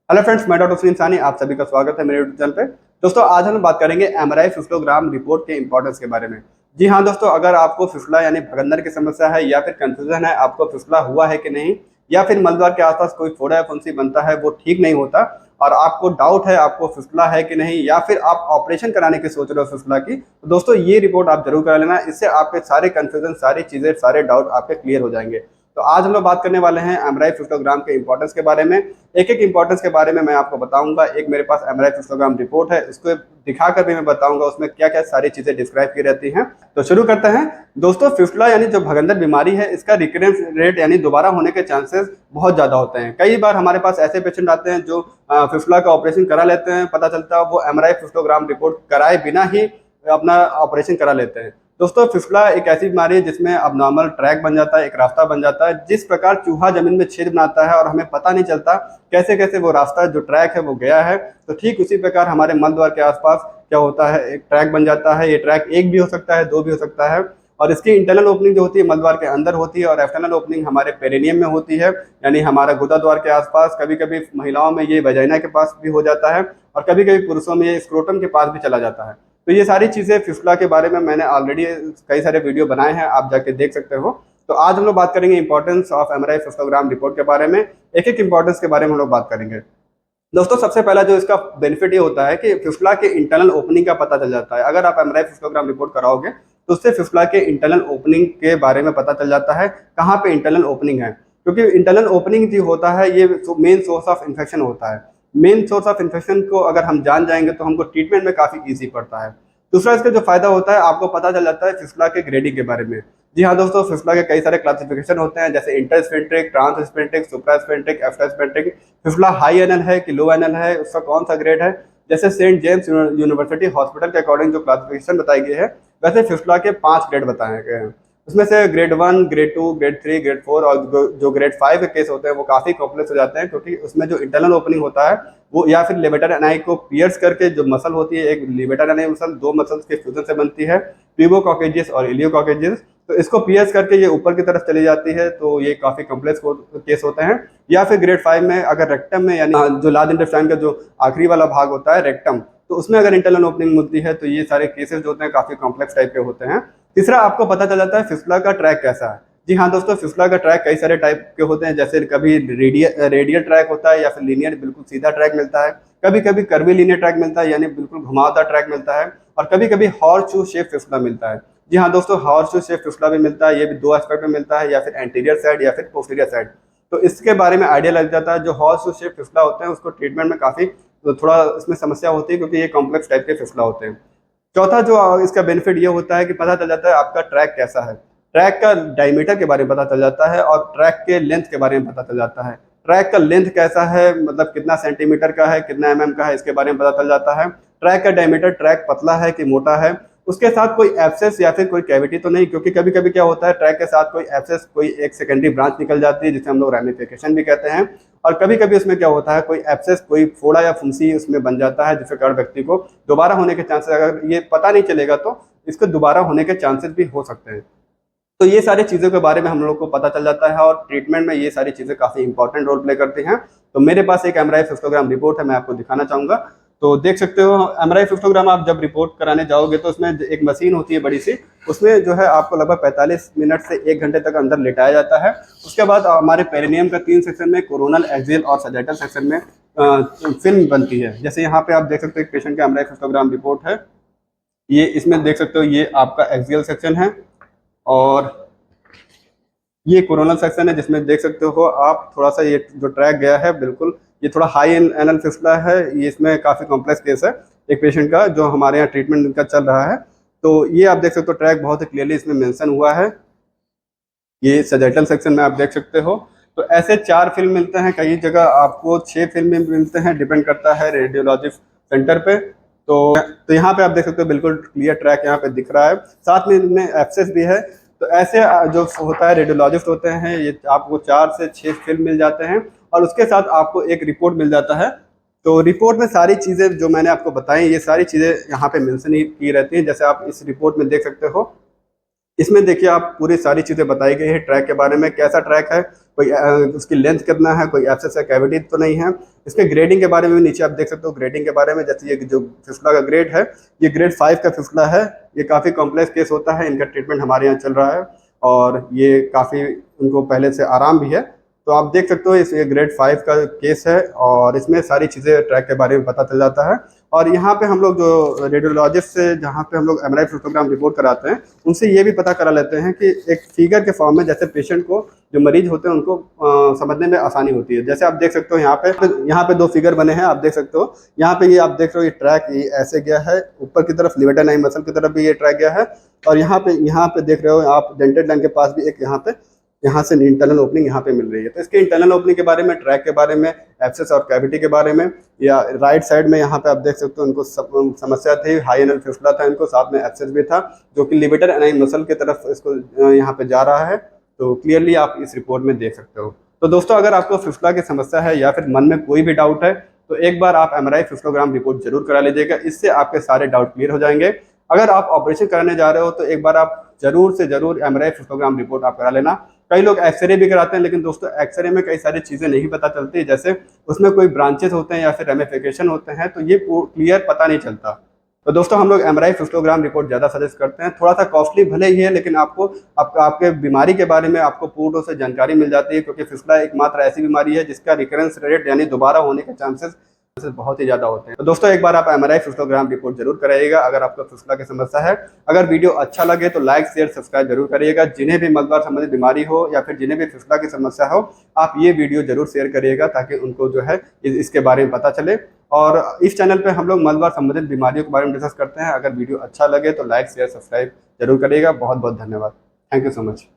Hello friends, मैं doctor इंसानी आप सभी का स्वागत है मेरे यूट्यूब चैनल पे। दोस्तों, आज हम बात करेंगे एमआरआई फिस्टोग्राम रिपोर्ट के इंपॉर्टेंस के बारे में। जी हाँ दोस्तों, अगर आपको फिस्टुला यानी भगंदर की समस्या है या फिर कंफ्यूजन है आपको फिस्टुला हुआ है कि नहीं, या फिर मलद्वार के आसपास कोई फोड़ा या फुंसी बनता है वो ठीक नहीं होता और आपको डाउट है आपको फिस्टुला है कि नहीं, या फिर आप ऑपरेशन कराने की सोच रहे हो फिस्टुला की, तो दोस्तों ये रिपोर्ट आप जरूर करा लेना। इससे आपके सारे कंफ्यूजन, सारी चीजें, सारे डाउट आपके क्लियर हो जाएंगे। तो आज हम लोग बात करने वाले हैं एमआरआई फिस्टोग्राम के इंपॉर्टेंस के बारे में। एक एक इंपॉर्टेंस के बारे में मैं आपको बताऊंगा। एक मेरे पास एमआरआई फिस्टोग्राम रिपोर्ट है, इसको दिखाकर भी मैं बताऊंगा उसमें क्या क्या सारी चीजें डिस्क्राइब की रहती हैं। तो शुरू करते हैं। दोस्तों, फिस्टुला यानी जो भगंदर बीमारी है, इसका रिकरेंस रेट यानी दोबारा होने के चांसेस बहुत ज्यादा होते हैं। कई बार हमारे पास ऐसे पेशेंट आते हैं जो फिस्टुला का ऑपरेशन करा लेते हैं, पता चलता है वो एमआरआई फिस्टोग्राम रिपोर्ट कराए बिना ही अपना ऑपरेशन करा लेते हैं। दोस्तों, फिस्टुला एक ऐसी बीमारी है जिसमें अबनॉर्मल ट्रैक बन जाता है, एक रास्ता बन जाता है। जिस प्रकार चूहा जमीन में छेद बनाता है और हमें पता नहीं चलता कैसे कैसे वो रास्ता जो ट्रैक है वो गया है, तो ठीक उसी प्रकार हमारे मल द्वार के आसपास क्या होता है, एक ट्रैक बन जाता है। ये ट्रैक एक भी हो सकता है, दो भी हो सकता है, और इसकी इंटरनल ओपनिंग जो होती है मल द्वार के अंदर होती है और एक्सटर्नल ओपनिंग हमारे पेरिनियम में होती है, यानी हमारा गुदा द्वार के आसपास। कभी कभी महिलाओं में ये वजाइना के पास भी हो जाता है और कभी कभी पुरुषों में ये स्क्रोटम के पास भी चला जाता है। तो ये सारी चीज़ें फिस्टुला के बारे में मैंने ऑलरेडी कई सारे वीडियो बनाए हैं, आप जाके देख सकते हो। तो आज हम लोग बात करेंगे इंपॉर्टेंस ऑफ एमआरआई फिस्टोग्राम रिपोर्ट के बारे में। एक एक इंपॉर्टेंस के बारे में हम लोग बात करेंगे। दोस्तों, सबसे पहला जो इसका बेनिफिट ये होता है कि फिस्टुला के इंटरनल ओपनिंग का पता चल जाता है। अगर आप एमआरआई फिस्टोग्राम रिपोर्ट कराओगे तो उससे फिस्टुला के इंटरनल ओपनिंग के बारे में पता चल जाता है, कहाँ पे इंटरनल ओपनिंग है। क्योंकि इंटरनल ओपनिंग जो होता है ये मेन सोर्स ऑफ इन्फेक्शन होता है। मेन सोर्स ऑफ इन्फेक्शन को अगर हम जान जाएंगे तो हमको ट्रीटमेंट में काफ़ी ईजी पड़ता है। दूसरा इसका जो फायदा होता है, आपको पता चल जाता है फिस्टुला के ग्रेडिंग के बारे में। जी हाँ दोस्तों, फिस्टुला के कई सारे क्लासिफिकेशन होते हैं, जैसे इंटरस्फेंट्रिक, ट्रांसस्फेंट्रिक, सुप्रास्फेंट्रिक, एक्स्ट्रास्फेंट्रिक। फिस्टुला हाई एनएल है कि लो एनएल है, उसका कौन सा ग्रेड है। जैसे सेंट जेम्स यूनिवर्सिटी हॉस्पिटल के अकॉर्डिंग जो क्लासिफिकेशन बताई गई है, वैसे फिस्टुला के 5 ग्रेड बताए गए हैं। उसमें से ग्रेड 1, ग्रेड 2, ग्रेड 3, ग्रेड 4 और जो ग्रेड 5 के केस होते हैं वो काफ़ी कॉम्प्लेक्स हो जाते हैं, क्योंकि उसमें जो इंटरनल ओपनिंग होता है वो या फिर लेवेटर एनाई को पियर्स करके, जो मसल होती है, एक लेवेटर एनाई मसल दो मसल्स के फ्यूजन से बनती है, ट्यूबोकॉकेजियस और इलियोकॉकेजियस। तो इसको पियर्स करके ये ऊपर की तरफ चली जाती है, तो ये काफ़ी कॉम्प्लेक्स केस होते हैं। या फिर ग्रेड 5 में अगर रेक्टम में, यानी जो लार्ज इंटेस्टाइन का जो आखिरी वाला भाग होता है रेक्टम, तो उसमें अगर इंटरनल ओपनिंग मिलती है तो ये सारे केसेस जो होते हैं काफ़ी कॉम्प्लेक्स टाइप के होते हैं। तीसरा, आपको पता चल जाता है फिस्टुला का ट्रैक कैसा है। जी हाँ दोस्तों, फिस्टुला का ट्रैक कई सारे टाइप के होते हैं, जैसे कभी रेडियल ट्रैक होता है या फिर लीनियर बिल्कुल सीधा ट्रैक मिलता है। कभी कभी कर्वी लीनियर ट्रैक मिलता है, यानी बिल्कुल घुमावदार ट्रैक मिलता है। और कभी कभी हॉर्स शू शेप फिस्टुला मिलता है। जी हाँ दोस्तों, हॉर्स शू शेप फिस्टुला भी मिलता है। ये भी दो एस्पेक्ट में मिलता है, या फिर एंटीरियर साइड या फिर पोस्टीरियर साइड। तो इसके बारे में आइडिया लग जाता है। जो हॉर्स शू शेप फिस्टुला होते हैं उसको ट्रीटमेंट में काफ़ी थोड़ा इसमें समस्या होती है, क्योंकि ये कॉम्प्लेक्स टाइप के फिस्टुला होते हैं। चौथा जो इसका बेनिफिट ये होता है कि पता चल जाता है आपका ट्रैक कैसा है। ट्रैक का डायमीटर के बारे में पता चल जाता है और ट्रैक के लेंथ के बारे में पता चल जाता है। ट्रैक का लेंथ कैसा है, मतलब कितना सेंटीमीटर का है, कितना एमएम का है, इसके बारे में पता चल जाता है। ट्रैक का डायमीटर, ट्रैक पतला है कि मोटा है। उसके साथ कोई एब्सेस या फिर कोई कैविटी तो नहीं, क्योंकि कभी कभी क्या होता है ट्रैक के साथ कोई एब्सेस, कोई एक सेकेंडरी ब्रांच निकल जाती है जिसे हम लोग रैमिफिकेशन भी कहते हैं। और कभी कभी उसमें क्या होता है कोई एब्सेस, कोई फोड़ा या फुंसी उसमें बन जाता है, जिसके कारण व्यक्ति को दोबारा होने के चांसेस, अगर ये पता नहीं चलेगा तो इसको दोबारा होने के चांसेस भी हो सकते हैं। तो ये सारी चीज़ों के बारे में हम लोग को पता चल जाता है और ट्रीटमेंट में ये सारी चीज़ें काफ़ी इंपॉर्टेंट रोल प्ले करती हैं। तो मेरे पास एक एमआरआई फिस्टोग्राम रिपोर्ट है, मैं आपको दिखाना चाहूँगा। तो देख सकते हो, एमआरआई फिस्टोग्राम आप जब रिपोर्ट कराने जाओगे तो उसमें एक मशीन होती है बड़ी सी, उसमें जो है आपको लगभग 45 मिनट से 1 घंटे तक अंदर लेटाया जाता है। उसके बाद हमारे पेरिनियम का 3 सेक्शन में, कोरोनल, एक्सियल और सजाइटल सेक्शन में फिल्म बनती है। जैसे यहाँ पे आप देख सकते हो एक पेशेंट का एमआरआई फिस्टोग्राम रिपोर्ट है। ये इसमें देख सकते हो, ये आपका एक्सियल सेक्शन है और ये कोरोनल सेक्शन है, जिसमें देख सकते हो आप थोड़ा सा ये जो ट्रैक गया है बिल्कुल, ये थोड़ा हाई एनल फिस्टुला है। ये इसमें काफ़ी कॉम्प्लेक्स केस है एक पेशेंट का जो हमारे यहाँ ट्रीटमेंट इनका चल रहा है। तो ये आप देख सकते हो ट्रैक बहुत ही क्लियरली इसमें मेंशन हुआ है। ये सजाइटल सेक्शन में आप देख सकते हो। तो ऐसे 4 फिल्म मिलते हैं, कई जगह आपको 6 फिल्म मिलते हैं, डिपेंड करता है रेडियोलॉजिस्ट सेंटर पे। तो यहाँ पे आप देख सकते हो बिल्कुल क्लियर ट्रैक यहाँ पे दिख रहा है, साथ में इनमें एब्सेस भी है। तो ऐसे जो होता है रेडियोलॉजिस्ट होते हैं, ये आपको 4 से 6 फिल्म मिल जाते हैं और उसके साथ आपको एक रिपोर्ट मिल जाता है। तो रिपोर्ट में सारी चीज़ें जो मैंने आपको बताई, ये सारी चीज़ें यहाँ पे मेंशन ही की रहती हैं। जैसे आप इस रिपोर्ट में देख सकते हो, इसमें देखिए आप पूरी सारी चीज़ें बताई गई है ट्रैक के बारे में, कैसा ट्रैक है, कोई उसकी लेंथ कितना है, कोई एब्सेस या कैविटी तो नहीं है। इसमें ग्रेडिंग के बारे में भी नीचे आप देख सकते हो ग्रेडिंग के बारे में, जैसे ये जो फिसला का ग्रेड है ये ग्रेड 5 का फिसला है। ये काफ़ी कॉम्प्लेक्स केस होता है, इनका ट्रीटमेंट हमारे यहाँ चल रहा है और ये काफ़ी उनको पहले से आराम भी है। तो आप देख सकते हो ये ग्रेड 5 का केस है और इसमें सारी चीज़ें ट्रैक के बारे में पता चल जाता है। और यहाँ पे हम लोग जो रेडियोलॉजिस्ट से जहाँ पे हम लोग एमआरआई फिजियोग्राम रिपोर्ट कराते हैं उनसे ये भी पता करा लेते हैं कि एक फिगर के फॉर्म में, जैसे पेशेंट को जो मरीज होते हैं उनको समझने में आसानी होती है। जैसे आप देख सकते हो यहाँ पे दो फिगर बने हैं, आप देख सकते हो यहाँ पे ये आप देख रहे हो ये ट्रैक ये ऐसे गया है ऊपर की तरफ, लिवेटर नाइन मसल की तरफ भी ये ट्रैक गया है। और यहाँ पे देख रहे हो आप डेंटेड लाइन के पास भी एक यहाँ से इंटरनल ओपनिंग यहाँ पे मिल रही है। तो इसके इंटरनल ओपनिंग के बारे में, ट्रैक के बारे में, एब्सेस और कैविटी के बारे में, या राइट साइड में यहाँ पे आप देख सकते हो उनको समस्या थी, हाई एनल फिस्टुला था इनको, साथ में एब्सेस भी था जो कि लिवेटर एनाइन मसल की तरफ इसको यहाँ पे जा रहा है। तो क्लियरली आप इस रिपोर्ट में देख सकते हो। तो दोस्तों अगर आपको फिस्टुला की समस्या है या फिर मन में कोई भी डाउट है तो एक बार आप एमआरआई फिस्टोग्राम रिपोर्ट जरूर करा लीजिएगा, इससे आपके सारे डाउट क्लियर हो जाएंगे। अगर आप ऑपरेशन कराने जा रहे हो तो एक बार आप जरूर से जरूर एमआरआई फिस्टोग्राम रिपोर्ट आप करा लेना। कई लोग एक्सरे भी कराते हैं, लेकिन दोस्तों एक्सरे में कई सारी चीज़ें नहीं पता चलती, जैसे उसमें कोई ब्रांचेस होते हैं या फिर रेमिफिकेशन होते हैं, तो ये क्लियर पता नहीं चलता। तो दोस्तों हम लोग एमआरआई फिस्टोग्राम रिपोर्ट ज़्यादा सजेस्ट करते हैं, थोड़ा सा कॉस्टली भले ही है लेकिन आपको आपके बीमारी के बारे में आपको पूर्ण से जानकारी मिल जाती है, क्योंकि फिस्टुला एकमात्र ऐसी बीमारी है जिसका रिकरेंस रेट यानी दोबारा होने के चांसेस बहुत ही ज़्यादा होते हैं। तो दोस्तों एक बार आप एमआरआई फिस्टोग्राम रिपोर्ट जरूर कराइएगा अगर आपको फिस्टुला की समस्या है। अगर वीडियो अच्छा लगे तो लाइक शेयर सब्सक्राइब जरूर करिएगा। जिन्हें भी मलद्वार संबंधित बीमारी हो या फिर जिन्हें भी फिस्टुला की समस्या हो आप ये वीडियो जरूर शेयर करिएगा ताकि उनको जो है इसके बारे में पता चले। और इस चैनल पे हम लोग मलद्वार संबंधित बीमारियों के बारे में डिस्कस करते हैं। अगर वीडियो अच्छा लगे तो लाइक शेयर सब्सक्राइब जरूर करिएगा। बहुत बहुत धन्यवाद। Thank you so much.